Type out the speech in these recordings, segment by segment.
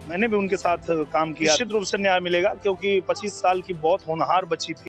मैंने भी उनके साथ काम किया। निश्चित रूप से न्याय मिलेगा क्योंकि 25 साल की बहुत होनहार बच्ची थी।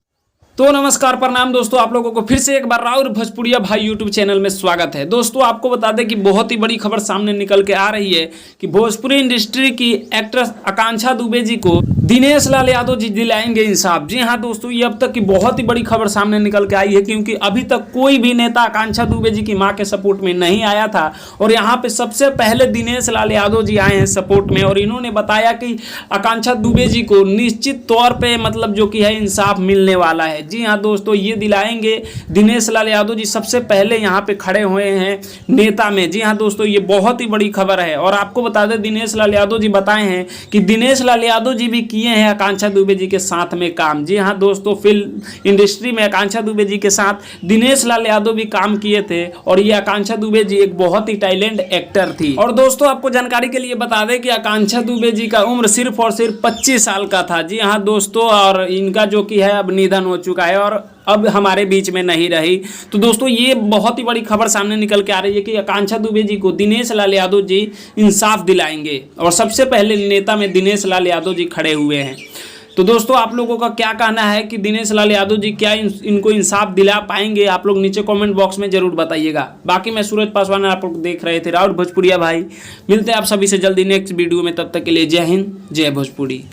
तो नमस्कार प्रणाम दोस्तों, आप लोगों को फिर से एक बार राउर भोजपुरिया भाई यूट्यूब चैनल में स्वागत है। दोस्तों आपको बता दें कि बहुत ही बड़ी खबर सामने निकल के आ रही है कि भोजपुरी इंडस्ट्री की एक्ट्रेस आकांक्षा दुबे जी को दिनेश लाल यादव जी दिलाएंगे इंसाफ। जी हाँ दोस्तों, ये अब तक की बहुत ही बड़ी खबर सामने निकल के आई है क्योंकि अभी तक कोई भी नेता आकांक्षा दुबे जी की मां के सपोर्ट में नहीं आया था और यहाँ पे सबसे पहले दिनेश लाल यादव जी आए हैं सपोर्ट में और इन्होंने बताया कि आकांक्षा दुबे जी को निश्चित तौर पर मतलब जो कि है इंसाफ मिलने वाला है। जी हाँ दोस्तों, ये दिलाएंगे दिनेश लाल यादव जी सबसे पहले यहाँ पे खड़े हुए हैं नेता में। जी हाँ दोस्तों, ये बहुत ही बड़ी खबर है और आपको बता दें दिनेश लाल यादव जी बताए हैं कि दिनेश लाल यादव जी भी किए हैं आकांक्षा दुबे जी के साथ में काम। जी हाँ दोस्तों, फिल्म इंडस्ट्री में आकांक्षा दुबे जी के साथ दिनेश लाल यादव भी काम किए थे और ये आकांक्षा दुबे जी एक बहुत ही टैलेंट एक्टर थी। और दोस्तों आपको जानकारी के लिए बता दें कि आकांक्षा दुबे जी का उम्र सिर्फ और सिर्फ 25 साल का था। जी हाँ दोस्तों, और इनका जो कि है अब निधन हो चुका है और अब हमारे बीच में नहीं रही। तो दोस्तों ये बहुत ही बड़ी खबर सामने निकल के आ रही है कि आकांक्षा दुबे जी को दिनेश लाल यादव जी इंसाफ दिलाएंगे और सबसे पहले नेता में दिनेश लाल यादव जी खड़े हुए हैं। तो दोस्तों आप लोगों का क्या कहना है कि दिनेश लाल यादव जी क्या इनको इंसाफ दिला पाएंगे? आप लोग नीचे कमेंट बॉक्स में जरूर बताइएगा। बाकी मैं सूरज पासवान, आप लोग देख रहे थे राउर भोजपुरिया भाई। मिलते हैं आप सभी से जल्दी नेक्स्ट वीडियो में, तब तक के लिए जय हिंद, जय भोजपुरी।